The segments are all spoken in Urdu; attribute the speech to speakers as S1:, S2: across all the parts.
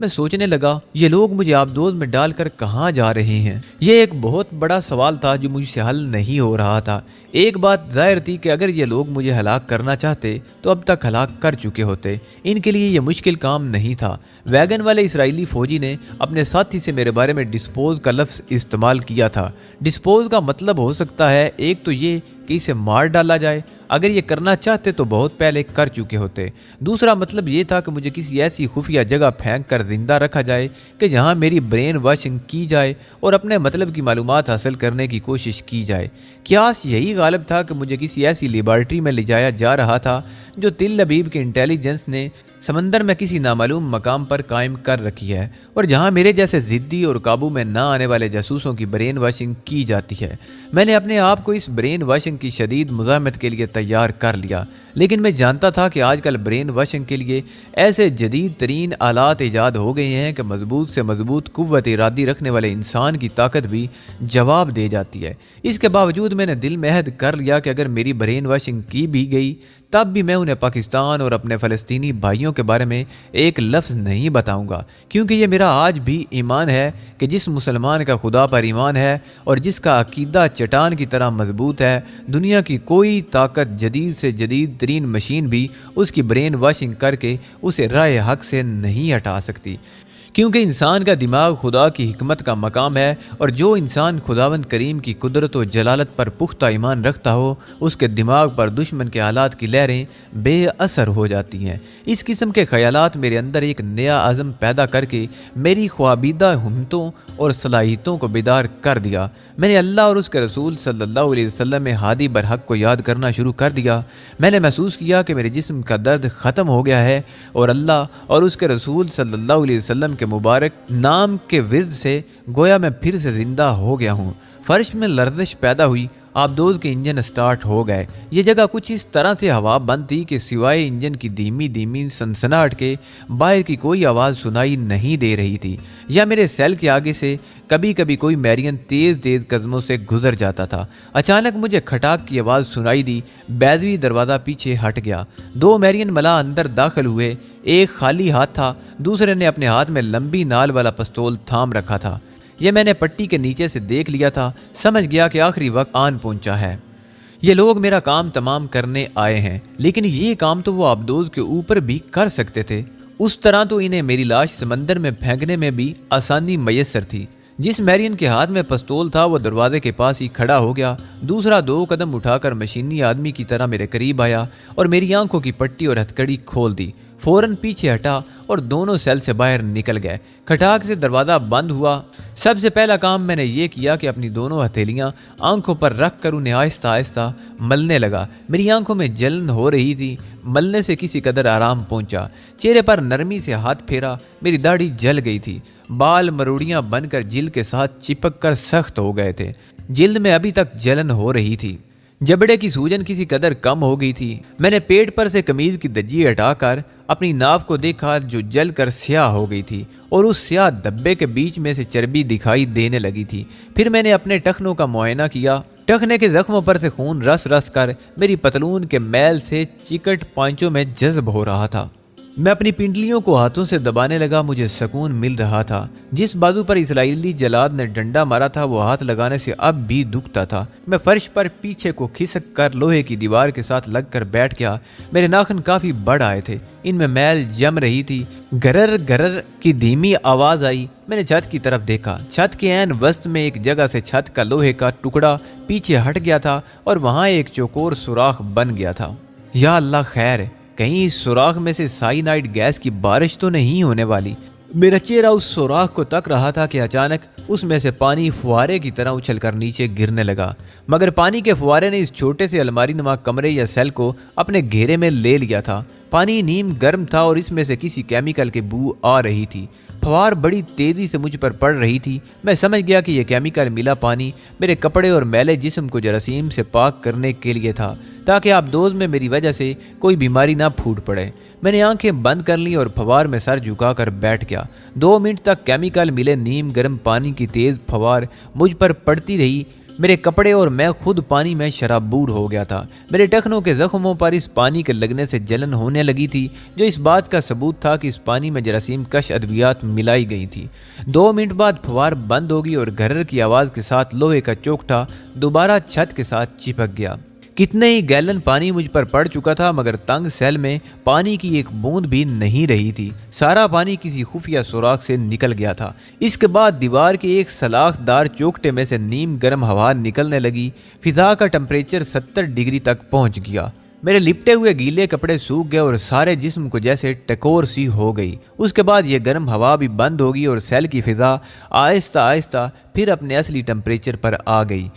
S1: میں سوچنے لگا یہ لوگ مجھے آبدوز میں ڈال کر کہاں جا رہے ہیں۔ یہ ایک بہت بڑا سوال تھا جو مجھ سے حل نہیں ہو رہا تھا۔ ایک بات ظاہر تھی کہ اگر یہ لوگ مجھے ہلاک کرنا چاہتے تو اب تک ہلاک کر چکے ہوتے۔ ان کے لیے یہ مشکل کام نہیں تھا۔ ویگن والے اسرائیلی فوجی نے اپنے ساتھی سے میرے بارے میں ڈسپوز کا لفظ استعمال کیا تھا۔ ڈسپوز کا مطلب ہو سکتا ہے ایک تو یہ کہ اسے مار ڈالا جائے، اگر یہ کرنا چاہتے تو بہت پہلے کر چکے ہوتے۔ دوسرا مطلب یہ تھا کہ مجھے کسی ایسی خفیہ جگہ پھینک کر زندہ رکھا جائے کہ جہاں میری برین واشنگ کی جائے اور اپنے مطلب کی معلومات حاصل کرنے کی کوشش کی جائے۔ قیاس یہی غالب تھا کہ مجھے کسی ایسی لیبارٹری میں لے جایا جا رہا تھا جو تل ابیب کے انٹیلیجنس نے سمندر میں کسی نامعلوم مقام پر قائم کر رکھی ہے، اور جہاں میرے جیسے ضدی اور قابو میں نہ آنے والے جاسوسوں کی برین واشنگ کی جاتی ہے۔ میں نے اپنے آپ کو اس برین واشنگ کی شدید مزاحمت کے لیے تیار کر لیا، لیکن میں جانتا تھا کہ آج کل برین واشنگ کے لیے ایسے جدید ترین آلات ایجاد ہو گئے ہیں کہ مضبوط سے مضبوط قوت ارادی رکھنے والے انسان کی طاقت بھی جواب دے جاتی ہے۔ اس کے باوجود میں نے دل میں عہد کر لیا کہ اگر میری برین واشنگ کی بھی گئی تب بھی میں انہیں پاکستان اور اپنے فلسطینی بھائیوں کے بارے میں ایک لفظ نہیں بتاؤں گا، کیونکہ یہ میرا آج بھی ایمان ہے کہ جس مسلمان کا خدا پر ایمان ہے اور جس کا عقیدہ چٹان کی طرح مضبوط ہے، دنیا کی کوئی طاقت جدید سے جدید ترین مشین بھی اس کی برین واشنگ کر کے اسے راہ حق سے نہیں ہٹا سکتی، کیونکہ انسان کا دماغ خدا کی حکمت کا مقام ہے، اور جو انسان خداوند کریم کی قدرت و جلالت پر پختہ ایمان رکھتا ہو اس کے دماغ پر دشمن کے حالات کی لہریں بے اثر ہو جاتی ہیں۔ اس قسم کے خیالات میرے اندر ایک نیا عزم پیدا کر کے میری خوابیدہ ہمتوں اور صلاحیتوں کو بیدار کر دیا۔ میں نے اللہ اور اس کے رسول صلی اللہ علیہ وسلم میں ہادی برحق کو یاد کرنا شروع کر دیا۔ میں نے محسوس کیا کہ میرے جسم کا درد ختم ہو گیا ہے اور اللہ اور اس کے رسول صلی اللہ علیہ وسلم کے مبارک نام کے ورد سے گویا میں پھر سے زندہ ہو گیا ہوں۔ فرش میں لرزش پیدا ہوئی، آبدوز کے انجن سٹارٹ ہو گئے۔ یہ جگہ کچھ اس طرح سے ہوا بند تھی کہ سوائے انجن کی دھیمی دھیمی سنسناہٹ کے باہر کی کوئی آواز سنائی نہیں دے رہی تھی، یا میرے سیل کے آگے سے کبھی کبھی کوئی میرین تیز تیز قدموں سے گزر جاتا تھا۔ اچانک مجھے کھٹاک کی آواز سنائی دی، بیضوی دروازہ پیچھے ہٹ گیا، دو میرین ملا اندر داخل ہوئے، ایک خالی ہاتھ تھا، دوسرے نے اپنے ہاتھ میں لمبی نال والا پستول تھام رکھا تھا۔ یہ میں نے پٹی کے نیچے سے دیکھ لیا تھا، سمجھ گیا کہ آخری وقت آن پہنچا ہے۔ یہ لوگ میرا کام تمام کرنے آئے ہیں، لیکن یہ کام تو وہ آبدوز کے اوپر بھی کر سکتے تھے، اس طرح تو انہیں میری لاش سمندر میں پھینکنے میں بھی آسانی میسر تھی۔ جس میرین کے ہاتھ میں پستول تھا وہ دروازے کے پاس ہی کھڑا ہو گیا، دوسرا دو قدم اٹھا کر مشینی آدمی کی طرح میرے قریب آیا اور میری آنکھوں کی پٹی اور ہتھکڑی کھول دی، فوراً پیچھے ہٹا اور دونوں سیل سے باہر نکل گئے۔ کھٹاک سے دروازہ بند ہوا۔ سب سے پہلا کام میں نے یہ کیا کہ اپنی دونوں ہتھیلیاں آنکھوں پر رکھ کر انہیں آہستہ آہستہ ملنے لگا۔ میری آنکھوں میں جلن ہو رہی تھی، ملنے سے کسی قدر آرام پہنچا۔ چہرے پر نرمی سے ہاتھ پھیرا، میری داڑھی جل گئی تھی، بال مروڑیاں بن کر جلد کے ساتھ چپک کر سخت ہو گئے تھے، جلد میں ابھی تک جلن ہو رہی تھی، جبڑے کی سوجن کسی قدر کم ہو گئی تھی۔ میں نے پیٹ پر سے قمیض کی دجی ہٹا کر اپنی ناف کو دیکھا جو جل کر سیاہ ہو گئی تھی اور اس سیاہ دھبے کے بیچ میں سے چربی دکھائی دینے لگی تھی۔ پھر میں نے اپنے ٹخنوں کا معائنہ کیا، ٹخنے کے زخموں پر سے خون رس رس کر میری پتلون کے میل سے چکٹ پانچوں میں جذب ہو رہا تھا۔ میں اپنی پنڈلیوں کو ہاتھوں سے دبانے لگا، مجھے سکون مل رہا تھا۔ جس بازو پر اسرائیلی جلاد نے ڈنڈا مارا تھا وہ ہاتھ لگانے سے اب بھی دکھتا تھا۔ میں فرش پر پیچھے کو کھسک کر لوہے کی دیوار کے ساتھ لگ کر بیٹھ گیا۔ میرے ناخن کافی بڑھ آئے تھے، ان میں میل جم رہی تھی۔ گرر گرر کی دھیمی آواز آئی۔ میں نے چھت کی طرف دیکھا، چھت کے عین وسط میں ایک جگہ سے چھت کا لوہے کا ٹکڑا پیچھے ہٹ گیا تھا اور وہاں ایک چوکور سوراخ بن گیا تھا۔ یا اللہ خیر، کہیں اس سوراخ میں سے سائنائڈ گیس کی بارش تو نہیں ہونے والی۔ میرا چہرہ اس سوراخ کو تک رہا تھا کہ اچانک اس میں سے پانی فوارے کی طرح اچھل کر نیچے گرنے لگا، مگر پانی کے فوارے نے اس چھوٹے سے الماری نما کمرے یا سیل کو اپنے گھیرے میں لے لیا تھا۔ پانی نیم گرم تھا اور اس میں سے کسی کیمیکل کی بو آ رہی تھی۔ فوار بڑی تیزی سے مجھ پر پڑ رہی تھی۔ میں سمجھ گیا کہ یہ کیمیکل ملا پانی میرے کپڑے اور میلے جسم کو جراثیم سے پاک کرنے کے لیے تھا، تاکہ آبدوز میں میری وجہ سے کوئی بیماری نہ پھوٹ پڑے۔ میں نے آنکھیں بند کر لی اور فوار میں سر جھکا کر بیٹھ گیا۔ 2 منٹ تک کیمیکل ملے نیم گرم پانی کی تیز فوار مجھ پر پڑتی رہی۔ میرے کپڑے اور میں خود پانی میں شرابور ہو گیا تھا۔ میرے ٹخنوں کے زخموں پر اس پانی کے لگنے سے جلن ہونے لگی تھی، جو اس بات کا ثبوت تھا کہ اس پانی میں جراثیم کش ادویات ملائی گئی تھی۔ 2 منٹ بعد فوار بند ہوگی اور گھرر کی آواز کے ساتھ لوہے کا چوکھٹا دوبارہ چھت کے ساتھ چپک گیا۔ کتنے ہی گیلن پانی مجھ پر پڑ چکا تھا، مگر تنگ سیل میں پانی کی ایک بوند بھی نہیں رہی تھی۔ سارا پانی کسی خفیہ سوراخ سے نکل گیا تھا۔ اس کے بعد دیوار کے ایک سلاخ دار چوکٹے میں سے نیم گرم ہوا نکلنے لگی۔ فضا کا ٹمپریچر 70 ڈگری تک پہنچ گیا۔ میرے لپٹے ہوئے گیلے کپڑے سوکھ گئے اور سارے جسم کو جیسے ٹکور سی ہو گئی۔ اس کے بعد یہ گرم ہوا بھی بند ہوگی اور سیل کی فضا آہستہ آہستہ پھر اپنے اصلی ٹمپریچر پر آ گئی۔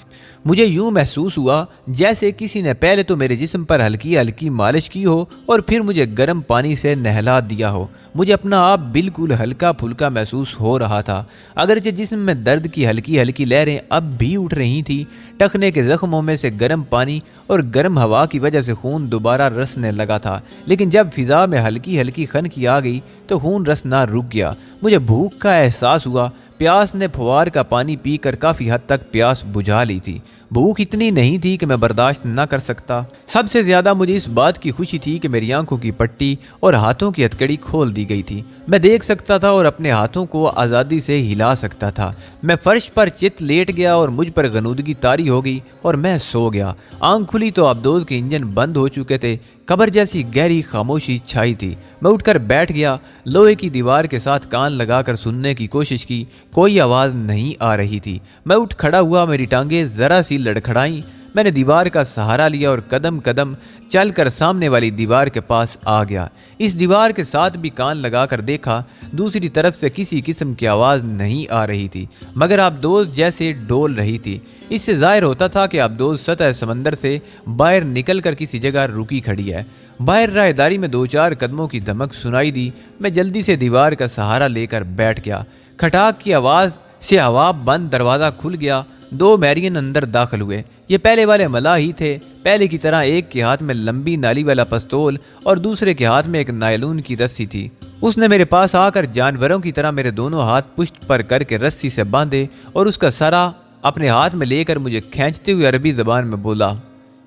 S1: مجھے یوں محسوس ہوا جیسے کسی نے پہلے تو میرے جسم پر ہلکی ہلکی مالش کی ہو اور پھر مجھے گرم پانی سے نہلا دیا ہو۔ مجھے اپنا آپ بالکل ہلکا پھلکا محسوس ہو رہا تھا، اگرچہ جسم میں درد کی ہلکی ہلکی لہریں اب بھی اٹھ رہی تھیں۔ ٹخنے کے زخموں میں سے گرم پانی اور گرم ہوا کی وجہ سے خون دوبارہ رسنے لگا تھا، لیکن جب فضا میں ہلکی ہلکی خنکی آ گئی تو خون رسنا رک گیا۔ مجھے بھوک کا احساس ہوا۔ پیاس نے فوار کا پانی پی کر کافی حد تک پیاس بجھا لی تھی۔ بھوک اتنی نہیں تھی کہ میں برداشت نہ کر سکتا۔ سب سے زیادہ مجھے اس بات کی خوشی تھی کہ میری آنکھوں کی پٹی اور ہاتھوں کی ہتھکڑی کھول دی گئی تھی۔ میں دیکھ سکتا تھا اور اپنے ہاتھوں کو آزادی سے ہلا سکتا تھا۔ میں فرش پر چت لیٹ گیا اور مجھ پر غنودگی طاری ہو گئی اور میں سو گیا۔ آنکھ کھلی تو آبدوز کے انجن بند ہو چکے تھے۔ قبر جیسی گہری خاموشی چھائی تھی۔ میں اٹھ کر بیٹھ گیا، لوہے کی دیوار کے ساتھ کان لگا کر سننے کی کوشش کی۔ کوئی آواز نہیں آ رہی تھی۔ میں اٹھ کھڑا ہوا، میری ٹانگیں ذرا سی لڑکھڑائیں۔ میں نے دیوار کا سہارا لیا اور قدم قدم چل کر سامنے والی دیوار کے پاس آ گیا۔ اس دیوار کے ساتھ بھی کان لگا کر دیکھا، دوسری طرف سے کسی قسم کی آواز نہیں آ رہی تھی، مگر آبدوز جیسے ڈول رہی تھی۔ اس سے ظاہر ہوتا تھا کہ آبدوز سطح سمندر سے باہر نکل کر کسی جگہ رکی کھڑی ہے۔ باہر راہداری میں 2-4 قدموں کی دھمک سنائی دی۔ میں جلدی سے دیوار کا سہارا لے کر بیٹھ گیا۔ کھٹاک کی آواز سے ہوا بند دروازہ کھل گیا۔ 2 میرین اندر داخل ہوئے۔ یہ پہلے والے ملا ہی تھے۔ پہلے کی طرح ایک کے ہاتھ میں لمبی نالی والا پستول اور دوسرے کے ہاتھ میں ایک نائلون کی رسی تھی۔ اس نے میرے پاس آ کر جانوروں کی طرح میرے دونوں ہاتھ پشت پر کر کے رسی سے باندھے اور اس کا سرا اپنے ہاتھ میں لے کر مجھے کھینچتے ہوئے عربی زبان میں بولا،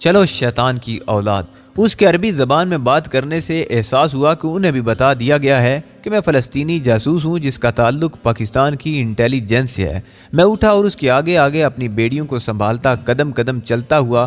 S1: چلو شیطان کی اولاد۔ اس کے عربی زبان میں بات کرنے سے احساس ہوا کہ انہیں بھی بتا دیا گیا ہے کہ میں فلسطینی جاسوس ہوں جس کا تعلق پاکستان کی انٹیلیجنس سے ہے۔ میں اٹھا اور اس کے آگے آگے اپنی بیڑیوں کو سنبھالتا قدم قدم چلتا ہوا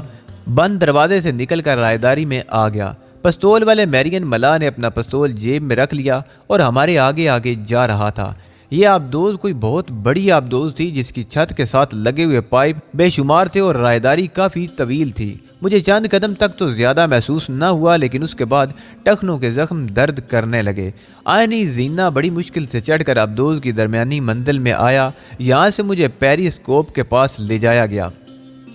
S1: بند دروازے سے نکل کر راہداری میں آ گیا۔ پستول والے میرین ملا نے اپنا پستول جیب میں رکھ لیا اور ہمارے آگے آگے جا رہا تھا۔ یہ آبدوز کوئی بہت بڑی آبدوز تھی جس کی چھت کے ساتھ لگے ہوئے پائپ بے شمار تھے اور راہداری کافی طویل تھی۔ مجھے چند قدم تک تو زیادہ محسوس نہ ہوا، لیکن اس کے بعد ٹخنوں کے زخم درد کرنے لگے۔ آئینی زینہ بڑی مشکل سے چڑھ کر آبدوز کی درمیانی منزل میں آیا۔ یہاں سے مجھے پیریسکوپ کے پاس لے جایا گیا۔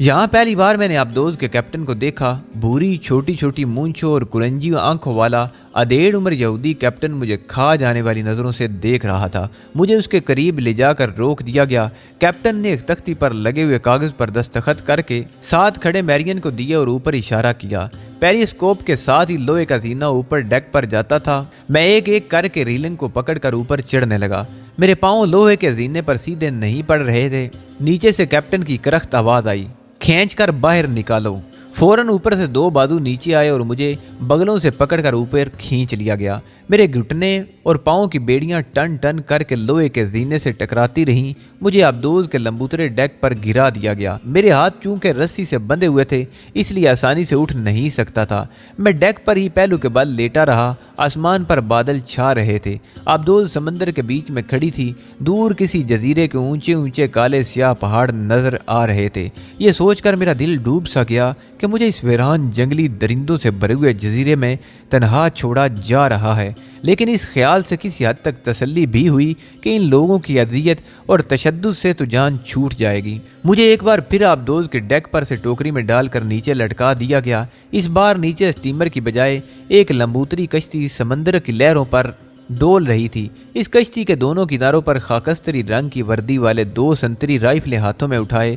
S1: یہاں پہلی بار میں نے آبدوز کے کیپٹن کو دیکھا۔ بھوری چھوٹی چھوٹی مونچھوں اور کرنجی آنکھوں والا ادھیڑ عمر یہودی کیپٹن مجھے کھا جانے والی نظروں سے دیکھ رہا تھا۔ مجھے اس کے قریب لے جا کر روک دیا گیا۔ کیپٹن نے ایک تختی پر لگے ہوئے کاغذ پر دستخط کر کے ساتھ کھڑے میرین کو دیے اور اوپر اشارہ کیا۔ پیریسکوپ کے ساتھ ہی لوہے کا زینہ اوپر ڈیک پر جاتا تھا۔ میں ایک ایک کر کے ریلنگ کو پکڑ کر اوپر چڑھنے لگا۔ میرے پاؤں لوہے کے زینے پر سیدھے نہیں پڑ رہے تھے۔ نیچے سے کیپٹن کی کرخت آواز آئی، کھینچ کر باہر نکالو۔ فوراً اوپر سے 2 بازو نیچے آئے اور مجھے بغلوں سے پکڑ کر اوپر کھینچ لیا گیا۔ میرے گھٹنے اور پاؤں کی بیڑیاں ٹن ٹن کر کے لوہے کے زینے سے ٹکراتی رہیں۔ مجھے آبدوز کے لمبوترے ڈیک پر گرا دیا گیا۔ میرے ہاتھ چونکہ رسی سے بندھے ہوئے تھے اس لیے آسانی سے اٹھ نہیں سکتا تھا۔ میں ڈیک پر ہی پہلو کے بل لیٹا رہا۔ آسمان پر بادل چھا رہے تھے۔ آبدوز سمندر کے بیچ میں کھڑی تھی۔ دور کسی جزیرے کے اونچے اونچے کالے سیاہ پہاڑ نظر آ رہے تھے۔ یہ سوچ کر میرا دل ڈوب سا گیا کہ مجھے اس ویران جنگلی درندوں سے بھرے ہوئے جزیرے میں تنہا چھوڑا جا رہا ہے، لیکن اس خیال سے کسی حد تک تسلی بھی ہوئی کہ ان لوگوں کی اذیت اور تشدد سے تو جان چھوٹ جائے گی۔ مجھے ایک بار پھر آبدوز کے ڈیک پر سے ٹوکری میں ڈال کر نیچے لٹکا دیا گیا۔ اس بار نیچے اسٹیمر کی بجائے ایک لمبوتری کشتی سمندر کی لہروں پر ڈول رہی تھی۔ اس کشتی کے دونوں کناروں پر خاکستری رنگ کی وردی والے 2 سنتری رائفلیں ہاتھوں میں اٹھائے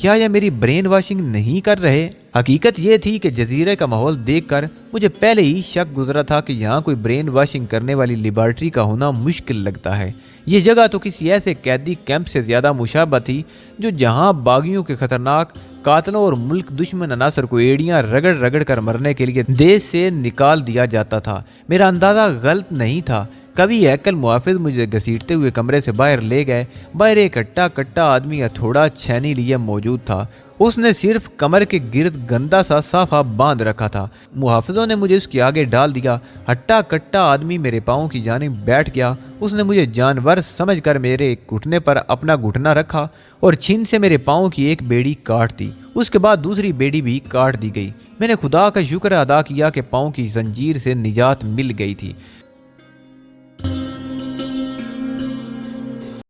S1: کیا یہ میری برین واشنگ نہیں کر رہے؟ حقیقت یہ تھی کہ جزیرے کا ماحول دیکھ کر مجھے پہلے ہی شک گزرا تھا کہ یہاں کوئی برین واشنگ کرنے والی لیبارٹری کا ہونا مشکل لگتا ہے۔ یہ جگہ تو کسی ایسے قیدی کیمپ سے زیادہ مشابہ تھی جو جہاں باغیوں کے خطرناک قاتلوں اور ملک دشمن عناصر کو ایڑیاں رگڑ رگڑ کر مرنے کے لیے دیش سے نکال دیا جاتا تھا۔ میرا اندازہ غلط نہیں تھا۔ کبھی ہیکل محافظ مجھے گھسیٹتے ہوئے کمرے سے باہر لے گئے۔ باہر ایک ہٹا کٹا آدمی ہتھوڑا چھینی لیے موجود تھا۔ اس نے صرف کمر کے گرد گندا سا صافہ باندھ رکھا تھا۔ محافظوں نے مجھے اس کے آگے ڈال دیا۔ ہٹا کٹا آدمی میرے پاؤں کی جانب بیٹھ گیا۔ اس نے مجھے جانور سمجھ کر میرے گھٹنے پر اپنا گھٹنا رکھا اور چھین سے میرے پاؤں کی ایک بیڑی کاٹ دی۔ اس کے بعد دوسری بیڑی بھی کاٹ دی گئی۔ میں نے خدا کا شکر ادا کیا کہ پاؤں کی زنجیر سے نجات مل گئی تھی۔